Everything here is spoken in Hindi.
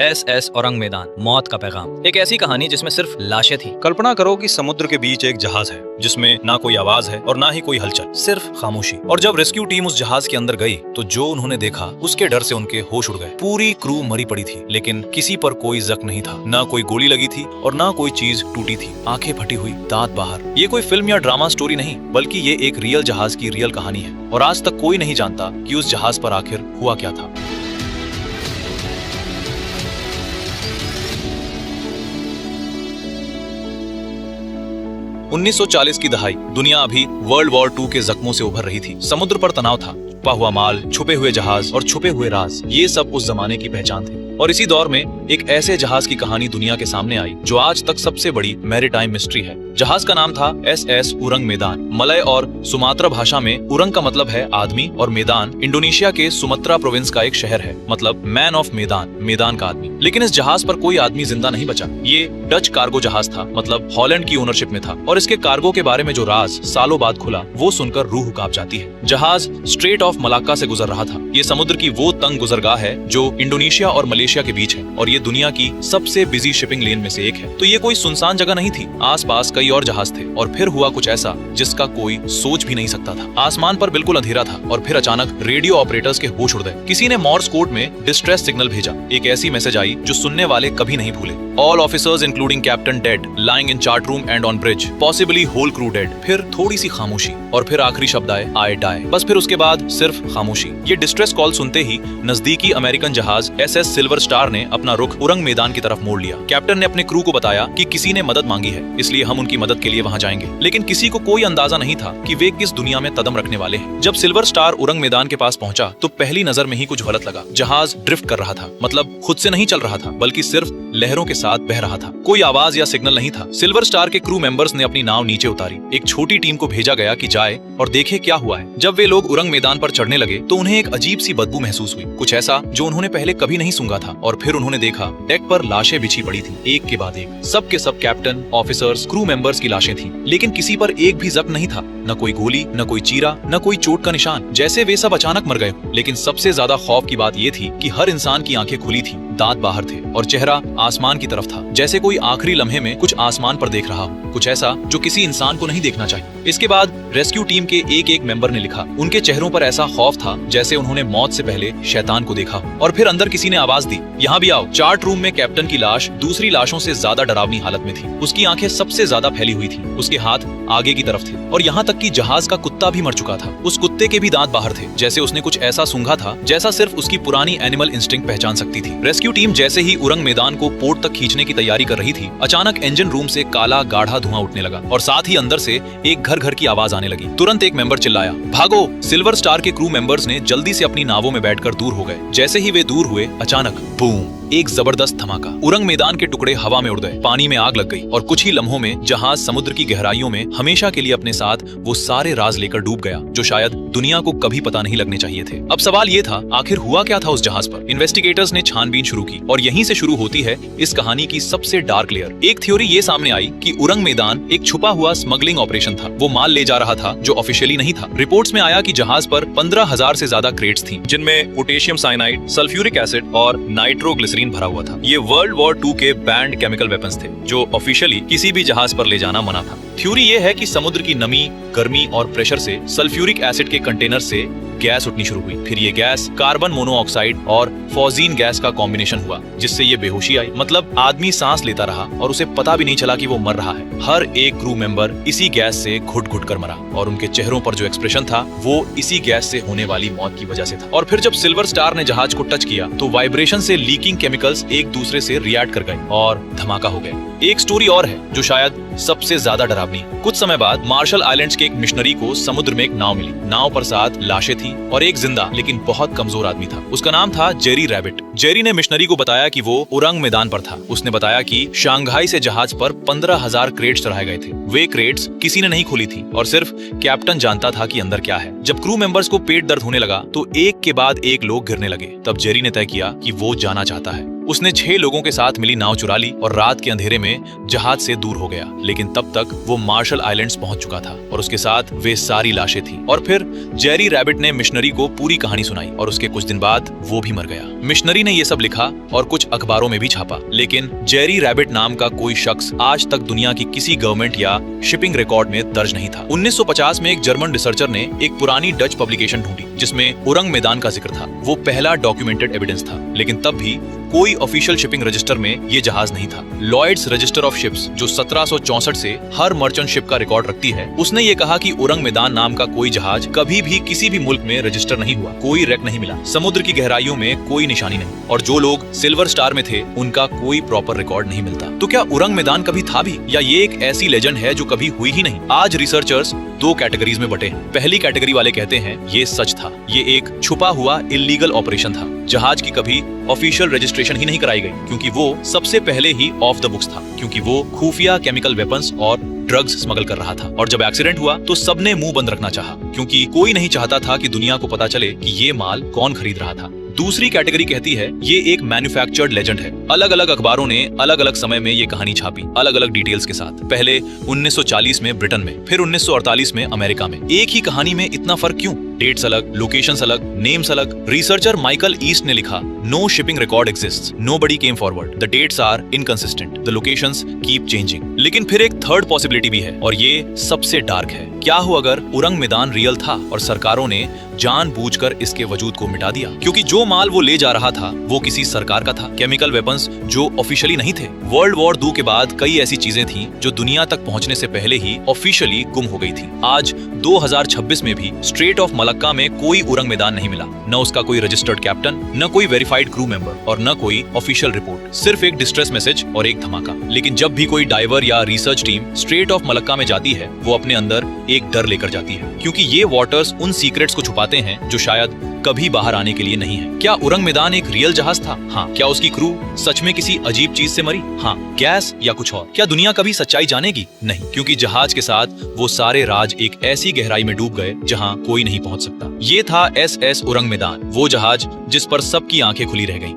SS औरंग मैदान, मौत का पैगाम। एक ऐसी कहानी जिसमें सिर्फ लाशें थी। कल्पना करो कि समुद्र के बीच एक जहाज है जिसमें ना कोई आवाज है और ना ही कोई हलचल, सिर्फ खामोशी। और जब रेस्क्यू टीम उस जहाज के अंदर गई तो जो उन्होंने देखा उसके डर से उनके होश उड़ गए। पूरी क्रू मरी पड़ी थी, लेकिन किसी पर कोई जख्म नहीं था, ना कोई गोली लगी थी और ना कोई चीज टूटी थी। आंखें फटी हुई, दांत बाहर। ये कोई फिल्म या ड्रामा स्टोरी नहीं, बल्कि ये एक रियल जहाज की रियल कहानी है। और आज तक कोई नहीं जानता कि उस जहाज पर आखिर हुआ क्या था। 1940 की दहाई, दुनिया अभी वर्ल्ड वॉर 2 के जख्मों से उभर रही थी। समुद्र पर तनाव था, छुपा हुआ माल, छुपे हुए जहाज और छुपे हुए राज, ये सब उस जमाने की पहचान थी। और इसी दौर में एक ऐसे जहाज की कहानी दुनिया के सामने आई जो आज तक सबसे बड़ी मैरीटाइम मिस्ट्री है। जहाज का नाम था SS उरंग मैदान। मलय और सुमात्रा भाषा में उरंग का मतलब है आदमी और मैदान इंडोनेशिया के सुमात्रा प्रोविंस का एक शहर है, मतलब मैन ऑफ मैदान, मैदान का आदमी। लेकिन इस जहाज पर कोई आदमी जिंदा नहीं बचा। ये डच कार्गो जहाज था, मतलब हॉलैंड की ओनरशिप में था। और इसके कार्गो के बारे में जो राज सालों बाद खुला, वो सुनकर रूह कांप जाती है। जहाज स्ट्रेट ऑफ मलाक्का से गुजर रहा था। ये समुद्र की वो तंग गुजरगाह है जो इंडोनेशिया और मलेशिया के बीच है, और ये दुनिया की सबसे बिजी शिपिंग लेन में से एक है। तो ये कोई सुनसान जगह नहीं थी, आसपास कई और जहाज थे। और फिर हुआ कुछ ऐसा जिसका कोई सोच भी नहीं सकता था। आसमान पर बिल्कुल अंधेरा था और फिर अचानक रेडियो ऑपरेटर्स के होश उड़ गए। किसी ने मॉर्स कोड में डिस्ट्रेस सिग्नल भेजा। एक ऐसी मैसेज आई जो सुनने वाले कभी नहीं भूले। All officers including captain dead, lying in chart room and on bridge, possibly whole crew dead. फिर थोड़ी सी खामोशी और फिर आखिरी शब्द आए, आई डाई। बस फिर उसके बाद सिर्फ खामोशी। ये डिस्ट्रेस कॉल सुनते ही नजदीकी अमेरिकन जहाज SS सिल्वर स्टार ने अपना रुख उरंग मैदान की तरफ मोड़ लिया। कैप्टन ने अपने क्रू को बताया कि किसी ने मदद मांगी है, इसलिए हम उनकी मदद के लिए वहां जाएंगे। लेकिन किसी को कोई अंदाजा नहीं था कि वे किस दुनिया में कदम रखने वाले हैं। जब सिल्वर स्टार उरंग मैदान के पास पहुंचा तो पहली नजर में ही कुछ गलत लगा। जहाज ड्रिफ्ट कर रहा था, मतलब खुद से नहीं चल रहा था, बल्कि सिर्फ लहरों के साथ बह रहा था। कोई आवाज या सिग्नल नहीं था। सिल्वर स्टार के क्रू मेंबर्स ने अपनी नाव नीचे उतारी। एक छोटी टीम को भेजा गया कि जाए और देखे क्या हुआ है। जब वे लोग उरंग मैदान पर चढ़ने लगे तो उन्हें एक अजीब सी बदबू महसूस हुई, कुछ ऐसा जो उन्होंने पहले कभी नहीं सूंघा था। और फिर उन्होंने देखा डेक पर लाशें बिछी पड़ी थी, एक के बाद एक। सब के सब कैप्टन, ऑफिसर्स, क्रू मेंबर्स की लाशें थी, लेकिन किसी पर एक भी जख्म नहीं था। न कोई गोली, न कोई चीरा, न कोई चोट का निशान, जैसे वे सब अचानक मर गए। लेकिन सबसे ज्यादा खौफ की बात ये थी कि हर इंसान की आंखें खुली थी, दांत बाहर थे और चेहरा आसमान की तरफ था, जैसे कोई आखिरी लम्हे में कुछ आसमान पर देख रहा हो, कुछ ऐसा जो किसी इंसान को नहीं देखना चाहिए। इसके बाद रेस्क्यू टीम के एक एक मेंबर ने लिखा, उनके चेहरों पर ऐसा खौफ था जैसे उन्होंने मौत से पहले शैतान को देखा। और फिर अंदर किसी ने आवाज दी, यहाँ भी आओ। चार्ट रूम में कैप्टन की लाश दूसरी लाशों से ज्यादा डरावनी हालत में थी। उसकी आंखें सबसे ज्यादा फैली हुई थी, उसके हाथ आगे की तरफ थे और यहाँ तक कि जहाज का कुत्ता भी मर चुका था। उस कुत्ते के भी दांत बाहर थे, जैसे उसने कुछ ऐसा सूंघा था जैसा सिर्फ उसकी पुरानी एनिमल इंस्टिंक्ट पहचान सकती थी। रेस्क्यू टीम जैसे ही उरंग मैदान को पोर्ट तक खींचने की तैयारी कर रही थी, अचानक इंजन रूम से काला गाढ़ा धुआं उठने लगा और साथ ही अंदर से एक घर घर की आवाज आने लगी। तुरंत एक मेंबर चिल्लाया, भागो। सिल्वर स्टार के क्रू मेंबर्स ने जल्दी से अपनी नावों में बैठकर दूर हो गए। जैसे ही वे दूर हुए, अचानक बूम, एक जबरदस्त धमाका। उरंग मैदान के टुकड़े हवा में उड़ गए, पानी में आग लग गई और कुछ ही लम्हों में जहाज समुद्र की गहराइयों में हमेशा के लिए अपने साथ वो सारे राज लेकर डूब गया जो शायद दुनिया को कभी पता नहीं लगने चाहिए थे। अब सवाल ये था, आखिर हुआ क्या था उस जहाज पर? इन्वेस्टिगेटर्स ने छानबीन शुरू की और यहीं से शुरू होती है इस कहानी की सबसे डार्क लेयर। एक थ्योरी ये सामने आई कि उरंग मैदान एक छुपा हुआ स्मगलिंग ऑपरेशन था। वो माल ले जा रहा था जो ऑफिशियली नहीं था। रिपोर्ट्स में आया कि जहाज पर 15,000 से ज्यादा क्रेट्स थी, जिनमें पोटेशियम साइनाइड, सल्फ्यूरिक एसिड और नाइट्रोग्लिसरीन भरा हुआ था। ये वर्ल्ड वॉर 2 के बैंड केमिकल वेपन्स थे जो ऑफिशियली किसी भी जहाज पर ले जाना मना था। थ्योरी ये है कि समुद्र की नमी, गर्मी और प्रेशर से सल्फ्यूरिक एसिड के कंटेनर से गैस उठनी शुरू हुई। फिर ये गैस कार्बन मोनोऑक्साइड और फॉजीन गैस का कॉम्बिनेशन हुआ, जिससे ये बेहोशी आई। मतलब आदमी सांस लेता रहा और उसे पता भी नहीं चला कि वो मर रहा है। हर एक क्रू मेंबर इसी गैस से घुट घुट कर मरा और उनके चेहरों पर जो एक्सप्रेशन था वो इसी गैस से होने वाली मौत की वजह से था। और फिर जब सिल्वर स्टार ने जहाज को टच किया तो वाइब्रेशन से लीकिंग केमिकल्स एक दूसरे से रिएक्ट कर गए और धमाका हो गया। एक स्टोरी और है जो शायद सबसे ज्यादा डरावनी। कुछ समय बाद मार्शल आइलैंड्स के एक मिशनरी को समुद्र में एक नाव मिली। नाव पर 7 लाशें थी और एक जिंदा लेकिन बहुत कमजोर आदमी था। उसका नाम था जेरी रैबिट। जेरी ने मिशनरी को बताया कि वो उरंग मैदान पर था। उसने बताया कि शंघाई से जहाज पर 15,000 क्रेट्स चढ़ाए गए थे। वे क्रेट्स किसी ने नहीं खोली थी और सिर्फ कैप्टन जानता था कि अंदर क्या है। जब क्रू मेंबर्स को पेट दर्द होने लगा तो एक के बाद एक लोग गिरने लगे। तब जेरी ने तय किया कि वो जाना चाहता है। उसने 6 लोगों के साथ मिली नाव चुरा ली और रात के अंधेरे में जहाज से दूर हो गया। लेकिन तब तक वो मार्शल आइलैंड्स पहुंच चुका था और उसके साथ वे सारी लाशें थी। और फिर जेरी रैबिट ने मिशनरी को पूरी कहानी सुनाई और उसके कुछ दिन बाद वो भी मर गया। मिशनरी ने ये सब लिखा और कुछ अखबारों में भी छापा, लेकिन जेरी रैबिट नाम का कोई शख्स आज तक दुनिया की किसी गवर्नमेंट या शिपिंग रिकॉर्ड में दर्ज नहीं था। 1950 में एक जर्मन रिसर्चर ने एक पुरानी डच पब्लिकेशन ढूंढी जिसमें उरंग मैदान का जिक्र था। वो पहला डॉक्यूमेंटेड एविडेंस था, लेकिन तब भी कोई ऑफिशियल शिपिंग रजिस्टर में ये जहाज नहीं था। लॉयड्स रजिस्टर ऑफ शिप्स, जो 1764 से हर मर्चेंट शिप का रिकॉर्ड रखती है, उसने ये कहा कि उरंग मैदान नाम का कोई जहाज कभी भी किसी भी मुल्क में रजिस्टर नहीं हुआ, कोई रेक नहीं मिला, समुद्र की गहराइयों में कोई निशानी नहीं, और जो लोग सिल्वर स्टार में थे उनका कोई प्रॉपर रिकॉर्ड नहीं मिलता। तो क्या उरंग मैदान कभी था भी, या ये एक ऐसी लेजेंड है जो कभी हुई ही नहीं? आज रिसर्चर्स दो कैटेगरीज में बटे हैं। पहली कैटेगरी वाले कहते हैं ये सच था, ये एक छुपा हुआ इल्लीगल ऑपरेशन था, जहाज की कभी ऑफिशियल रजिस्ट्रेशन ही नहीं कराई गई क्योंकि वो सबसे पहले ही ऑफ द बुक्स था, क्योंकि वो खुफिया केमिकल वेपन्स और ड्रग्स स्मगल कर रहा था। और जब एक्सीडेंट हुआ तो सबने मुंह बंद रखना चाहा, क्योंकि कोई नहीं चाहता था कि दुनिया को पता चले कि ये माल कौन खरीद रहा था। दूसरी कैटेगरी कहती है ये एक मैन्युफैक्चर्ड लेजेंड है। अलग अलग अखबारों ने अलग अलग समय में ये कहानी छापी, अलग अलग डिटेल्स के साथ। पहले 1940 में ब्रिटेन में, फिर 1948 में अमेरिका में। एक ही कहानी में इतना फर्क क्यों? डेट्स अलग, लोकेशंस अलग, नेम्स अलग। रिसर्चर माइकल ईस्ट ने लिखा, no shipping record exists, nobody came forward, the dates are inconsistent, the locations keep changing. लेकिन फिर एक थर्ड पॉसिबिलिटी भी है और ये सबसे डार्क है। क्या हो अगर उरंग मैदान रियल था और सरकारों ने जानबूझकर इसके वजूद को मिटा दिया, क्योंकि जो माल वो ले जा रहा था वो किसी सरकार का था। केमिकल वेपन्स जो ऑफिशियली नहीं थे। वर्ल्ड वॉर 2 के बाद कई ऐसी चीजें थीं जो दुनिया तक पहुंचने से पहले ही ऑफिशियली गुम हो गई थी। आज 2026 में भी स्ट्रेट ऑफ मलक्का में कोई उरंग मैदान नहीं मिला, न उसका कोई रजिस्टर्ड कैप्टन, न कोई वेरीफाइड क्रू मेंबर और न कोई ऑफिशियल रिपोर्ट, सिर्फ एक डिस्ट्रेस मैसेज और एक धमाका। लेकिन जब भी कोई डाइवर या research team straight of Malacca में जाती है, वो अपने अंदर एक डर लेकर जाती है, क्योंकि ये वाटर्स उन सीक्रेट्स को छुपाते हैं जो शायद कभी बाहर आने के लिए नहीं है। क्या उरंग मैदान एक रियल जहाज था? हाँ। क्या उसकी क्रू सच में किसी अजीब चीज से मरी? हाँ। गैस या कुछ और? क्या दुनिया कभी सच्चाई जानेगी? नहीं, क्योंकि जहाज के साथ वो सारे राज एक ऐसी गहराई में डूब गए जहां कोई नहीं पहुंच सकता। ये था SS उरंग मैदान, वो जहाज जिस पर सबकी आंखें खुली रह गईं।